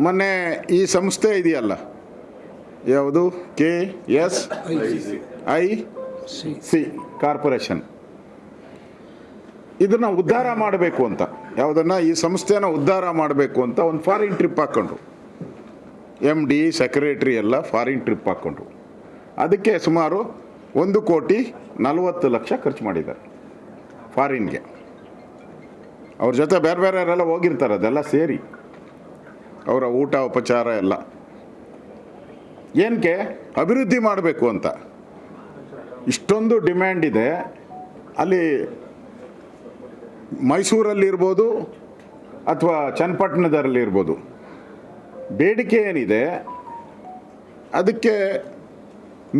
ಮೊನ್ನೆ ಈ ಸಂಸ್ಥೆ ಇದೆಯಲ್ಲ, ಯಾವುದು KSIC ಕಾರ್ಪೊರೇಷನ್, ಇದನ್ನು ಉದ್ಧಾರ ಮಾಡಬೇಕು ಅಂತ, ಯಾವುದನ್ನು, ಈ ಸಂಸ್ಥೆನ ಉದ್ಧಾರ ಮಾಡಬೇಕು ಅಂತ ಒಂದು ಫಾರಿನ್ ಟ್ರಿಪ್ ಹಾಕ್ಕೊಂಡ್ರು. MD ಸೆಕ್ರೆಟ್ರಿ ಎಲ್ಲ ಫಾರಿನ್ ಟ್ರಿಪ್ ಹಾಕ್ಕೊಂಡ್ರು. ಅದಕ್ಕೆ ಸುಮಾರು 1,40,00,000 ಖರ್ಚು ಮಾಡಿದ್ದಾರೆ ಫಾರಿನ್ಗೆ. ಅವ್ರ ಜೊತೆ ಬೇರೆ ಬೇರೆಯವರೆಲ್ಲ ಹೋಗಿರ್ತಾರೆ, ಅದೆಲ್ಲ ಸೇರಿ ಅವರ ಊಟ ಉಪಚಾರ ಎಲ್ಲ. ಏನಕ್ಕೆ? ಅಭಿವೃದ್ಧಿ ಮಾಡಬೇಕು ಅಂತ. ಇಷ್ಟೊಂದು ಡಿಮ್ಯಾಂಡ್ ಇದೆ ಅಲ್ಲಿ. ಮೈಸೂರಲ್ಲಿರ್ಬೋದು ಅಥವಾ ಚನ್ನಪಟ್ಟಣದಲ್ಲಿರ್ಬೋದು, ಬೇಡಿಕೆ ಏನಿದೆ ಅದಕ್ಕೆ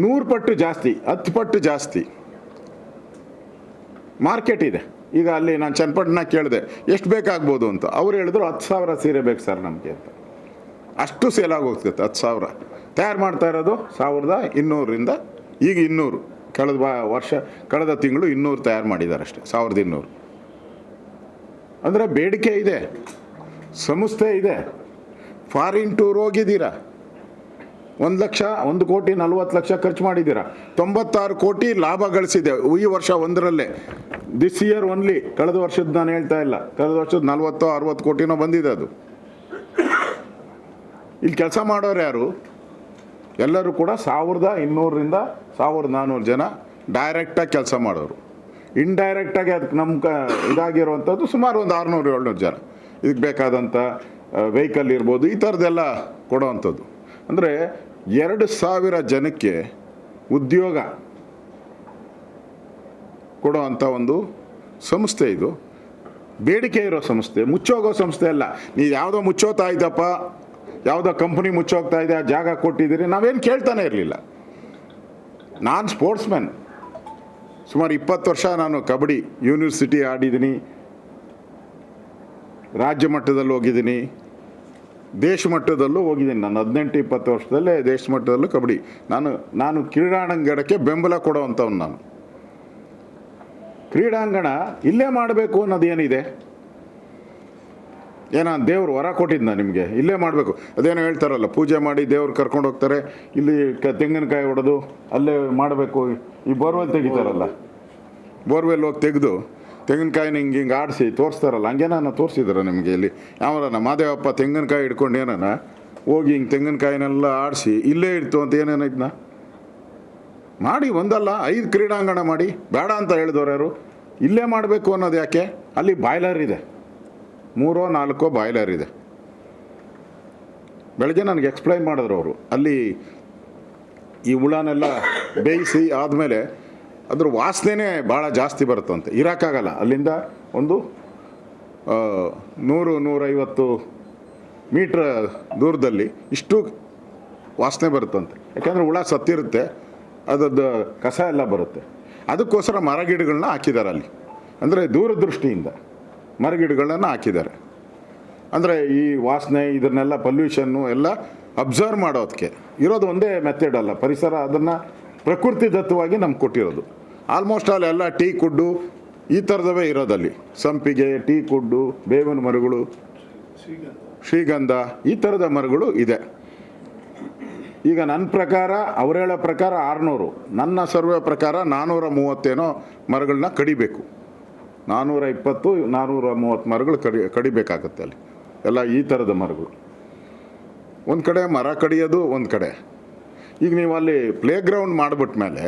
100 ಪಟ್ಟು ಜಾಸ್ತಿ, 10 ಪಟ್ಟು ಜಾಸ್ತಿ ಮಾರ್ಕೆಟ್ ಇದೆ. ಈಗ ಅಲ್ಲಿ ನಾನು ಚನ್ನಪಟ್ಟಣ ಕೇಳಿದೆ ಎಷ್ಟು ಬೇಕಾಗ್ಬೋದು ಅಂತ, ಅವ್ರು ಹೇಳಿದ್ರು 10,000 ಸೀರೆ ಬೇಕು ಸರ್ ನಮಗೆ ಅಂತ. ಅಷ್ಟು ಸೇಲಾಗಿ ಹೋಗ್ತೈತೆ. 10,000 ತಯಾರು ಮಾಡ್ತಾ ಇರೋದು 1,200ರಿಂದ ಈಗ 200. ಕಳೆದ ತಿಂಗಳು 200 ತಯಾರು ಮಾಡಿದ್ದಾರೆ ಅಷ್ಟೇ, 1,200. ಅಂದರೆ ಬೇಡಿಕೆ ಇದೆ, ಸಂಸ್ಥೆ ಇದೆ. ಫಾರಿನ್ ಟೂರ್ ಹೋಗಿದ್ದೀರಾ, 1,40,00,000 ಖರ್ಚು ಮಾಡಿದ್ದೀರಾ, 96 ಕೋಟಿ ಲಾಭ ಗಳಿಸಿದೆ ಈ ವರ್ಷ ಒಂದರಲ್ಲೇ. ದಿಸ್ ಇಯರ್ ಓನ್ಲಿ, ಕಳೆದ ವರ್ಷದ ನಾನು ಹೇಳ್ತಾ ಇಲ್ಲ, ಕಳೆದ ವರ್ಷದ 40-60 ಕೋಟಿನೋ ಬಂದಿದೆ ಅದು. ಇಲ್ಲಿ ಕೆಲಸ ಮಾಡೋರು ಯಾರು? ಎಲ್ಲರೂ ಕೂಡ 1,200ರಿಂದ 1,400 ಜನ ಡೈರೆಕ್ಟಾಗಿ ಕೆಲಸ ಮಾಡೋರು. ಇಂಡೈರೆಕ್ಟಾಗಿ ಅದಕ್ಕೆ ನಮ್ಮ ಇದಾಗಿರುವಂಥದ್ದು ಸುಮಾರು ಒಂದು 600-700 ಜನ. ಇದಕ್ಕೆ ಬೇಕಾದಂಥ ವೆಹಿಕಲ್ ಇರ್ಬೋದು, ಈ ಥರದ್ದೆಲ್ಲ ಕೊಡೋವಂಥದ್ದು. ಅಂದರೆ 2,000 ಜನಕ್ಕೆ ಉದ್ಯೋಗ ಕೊಡೋವಂಥ ಒಂದು ಸಂಸ್ಥೆ ಇದು. ಬೇಡಿಕೆ ಇರೋ ಸಂಸ್ಥೆ, ಮುಚ್ಚೋಗೋ ಸಂಸ್ಥೆ ಅಲ್ಲ. ನೀವು ಯಾವುದೋ ಮುಚ್ಚೋತಾ ಇದ್ದಪ್ಪ, ಯಾವುದೋ ಕಂಪ್ನಿ ಮುಚ್ಚೋಗ್ತಾ ಇದೆ, ಆ ಜಾಗ ಕೊಟ್ಟಿದ್ದೀರಿ, ನಾವೇನು ಕೇಳ್ತಾನೆ ಇರಲಿಲ್ಲ. ನಾನು ಸ್ಪೋರ್ಟ್ಸ್ಮ್ಯಾನ್, ಸುಮಾರು 20 ವರ್ಷ ನಾನು ಕಬಡ್ಡಿ ಯೂನಿವರ್ಸಿಟಿ ಆಡಿದ್ದೀನಿ, ರಾಜ್ಯ ಮಟ್ಟದಲ್ಲಿ ಹೋಗಿದ್ದೀನಿ, ದೇಶ ಮಟ್ಟದಲ್ಲೂ ಹೋಗಿದ್ದೀನಿ. ನಾನು 18-20 ವರ್ಷದಲ್ಲೇ ದೇಶ ಮಟ್ಟದಲ್ಲೂ ಕಬಡ್ಡಿ. ನಾನು ಕ್ರೀಡಾಂಗಣಕ್ಕೆ ಬೆಂಬಲ ಕೊಡೋವಂಥವ್ನು. ನಾನು ಕ್ರೀಡಾಂಗಣ ಇಲ್ಲೇ ಮಾಡಬೇಕು ಅನ್ನೋದೇನಿದೆ? ಏನೋ ದೇವ್ರು ವರ ಕೊಟ್ಟಿದ್ದ ನಿಮಗೆ, ಇಲ್ಲೇ ಮಾಡಬೇಕು. ಅದೇನೋ ಹೇಳ್ತಾರಲ್ಲ, ಪೂಜೆ ಮಾಡಿ ದೇವ್ರು ಕರ್ಕೊಂಡು ಹೋಗ್ತಾರೆ, ಇಲ್ಲಿ ತೆಂಗಿನಕಾಯಿ ಹೊಡೆದು ಅಲ್ಲೇ ಮಾಡಬೇಕು. ಈ ಬೋರ್ವೆಲ್ ತೆಗಿತಾರಲ್ಲ, ಬೋರ್ವೆಲ್ ಹೋಗಿ ತೆಗೆದು ತೆಂಗಿನಕಾಯಿನ ಹಿಂಗೆ ಆಡಿಸಿ ತೋರಿಸ್ತಾರಲ್ಲ, ಹಂಗೇನ ತೋರಿಸಿದಾರೆ ನಿಮಗೆ? ಇಲ್ಲಿ ಯಾವನ ಮಾದೇವಪ್ಪ ತೆಂಗಿನಕಾಯಿ ಹಿಡ್ಕೊಂಡು ಏನಾನ ಹೋಗಿ ಹಿಂಗೆ ತೆಂಗಿನಕಾಯಿನೆಲ್ಲ ಆಡಿಸಿ ಇಲ್ಲೇ ಇಡ್ತು ಅಂತ ಏನೇನು ಇದನ್ನ ಮಾಡಿ 1 ಅಲ್ಲ 5 ಕ್ರೀಡಾಂಗಣ ಮಾಡಿ ಬೇಡ ಅಂತ ಹೇಳಿದವ್ರು ಯಾರು? ಇಲ್ಲೇ ಮಾಡಬೇಕು ಅನ್ನೋದು ಯಾಕೆ? ಅಲ್ಲಿ ಬಾಯ್ಲರ್ ಇದೆ, 3-4 ಬಾಯ್ಲರ್ ಇದೆ. ಬೆಳಗ್ಗೆ ನನಗೆ ಎಕ್ಸ್ಪ್ಲೈನ್ ಮಾಡಿದ್ರು ಅವರು. ಅಲ್ಲಿ ಈ ಹುಳನೆಲ್ಲ ಬೇಯಿಸಿ ಆದಮೇಲೆ ಅದ್ರ ವಾಸನೆ ಭಾಳ ಜಾಸ್ತಿ ಬರುತ್ತಂತೆ, ಇರೋಕ್ಕಾಗಲ್ಲ. ಅಲ್ಲಿಂದ ಒಂದು 100-150 ಮೀಟ್ರ್ ದೂರದಲ್ಲಿ ಇಷ್ಟು ವಾಸನೆ ಬರುತ್ತಂತೆ. ಯಾಕೆಂದರೆ ಹುಳ ಸತ್ತಿರುತ್ತೆ, ಅದದ್ದು ಕಸ ಎಲ್ಲ ಬರುತ್ತೆ. ಅದಕ್ಕೋಸ್ಕರ ಮರಗಿಡಗಳನ್ನ ಹಾಕಿದ್ದಾರೆ ಅಲ್ಲಿ. ಅಂದರೆ ದೂರದೃಷ್ಟಿಯಿಂದ ಮರಗಿಡಗಳನ್ನ ಹಾಕಿದ್ದಾರೆ. ಅಂದರೆ ಈ ವಾಸನೆ ಇದನ್ನೆಲ್ಲ ಪೊಲ್ಯೂಷನ್ನು ಎಲ್ಲ ಅಬ್ಸರ್ವ್ ಮಾಡೋದಕ್ಕೆ ಇರೋದು ಒಂದೇ ಮೆಥಡ್ ಅಲ್ಲ. ಪರಿಸರ ಅದನ್ನು ಪ್ರಕೃತಿ ದತ್ತವಾಗಿ ನಮ್ಗೆ ಕೊಟ್ಟಿರೋದು. ಆಲ್ಮೋಸ್ಟ್ ಎಲ್ಲ ಟೀ ಕುಡ್ಡು ಈ ಥರದವೇ ಇರೋದಲ್ಲಿ. ಸಂಪಿಗೆ, ಟೀ ಕುಡ್ಡು, ಬೇವಿನ ಮರಗಳು, ಶ್ರೀಗಂಧ ಈ ಥರದ ಮರಗಳು ಇದೆ. ಈಗ ನನ್ನ ಪ್ರಕಾರ, ಅವ್ರು ಹೇಳೋ ಪ್ರಕಾರ 600, ನನ್ನ ಸರ್ವೆ ಪ್ರಕಾರ 430 ಮರಗಳನ್ನ ಕಡಿಬೇಕು. 420-430 ಮರಗಳು ಕಡಿಬೇಕಾಗತ್ತೆ ಅಲ್ಲಿ. ಎಲ್ಲ ಈ ಥರದ ಮರಗಳು. ಒಂದು ಕಡೆ ಮರ ಕಡಿಯೋದು, ಒಂದು ಕಡೆ. ಈಗ ನೀವು ಅಲ್ಲಿ ಪ್ಲೇಗ್ರೌಂಡ್ ಮಾಡಿಬಿಟ್ಮೇಲೆ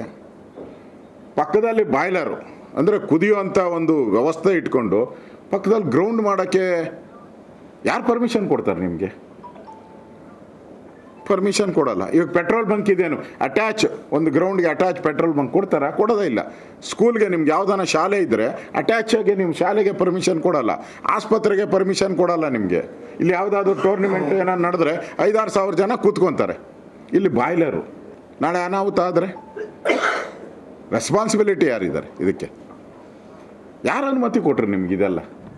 ಪಕ್ಕದಲ್ಲಿ ಬಾಯ್ಲರು, ಅಂದರೆ ಕುದಿಯುವಂಥ ಒಂದು ವ್ಯವಸ್ಥೆ ಇಟ್ಕೊಂಡು ಪಕ್ಕದಲ್ಲಿ ಗ್ರೌಂಡ್ ಮಾಡೋಕ್ಕೆ ಯಾರು ಪರ್ಮಿಷನ್ ಕೊಡ್ತಾರೆ ನಿಮಗೆ? ಪರ್ಮಿಷನ್ ಕೊಡೋಲ್ಲ. ಈಗ ಪೆಟ್ರೋಲ್ ಬಂಕ್ ಇದೇನು ಅಟ್ಯಾಚ್, ಒಂದು ಗ್ರೌಂಡ್ಗೆ ಅಟ್ಯಾಚ್ ಪೆಟ್ರೋಲ್ ಬಂಕ್ ಕೊಡ್ತಾರಾ? ಕೊಡೋದೇ ಇಲ್ಲ. ಸ್ಕೂಲ್ಗೆ ನಿಮ್ಗೆ ಯಾವುದಾನ ಶಾಲೆ ಇದ್ದರೆ ಅಟ್ಯಾಚಾಗಿ ನಿಮ್ಮ ಶಾಲೆಗೆ ಪರ್ಮಿಷನ್ ಕೊಡೋಲ್ಲ, ಆಸ್ಪತ್ರೆಗೆ ಪರ್ಮಿಷನ್ ಕೊಡೋಲ್ಲ ನಿಮಗೆ. ಇಲ್ಲಿ ಯಾವುದಾದ್ರೂ ಟೂರ್ನಿಮೆಂಟ್ ಏನಾರು ನಡೆದ್ರೆ 5-6 ಸಾವಿರ ಜನ ಕೂತ್ಕೊತಾರೆ. ಇಲ್ಲಿ ಬಾಯ್ಲರು, ನಾಳೆ ಅನಾಹುತ ಆದರೆ ರೆಸ್ಪಾನ್ಸಿಬಿಲಿಟಿ ಯಾರಿದ್ದಾರೆ ಇದಕ್ಕೆ? ಯಾರು ಅನುಮತಿ ಕೊಟ್ರು ನಿಮ್ಗೆ ಇದೆಲ್ಲ?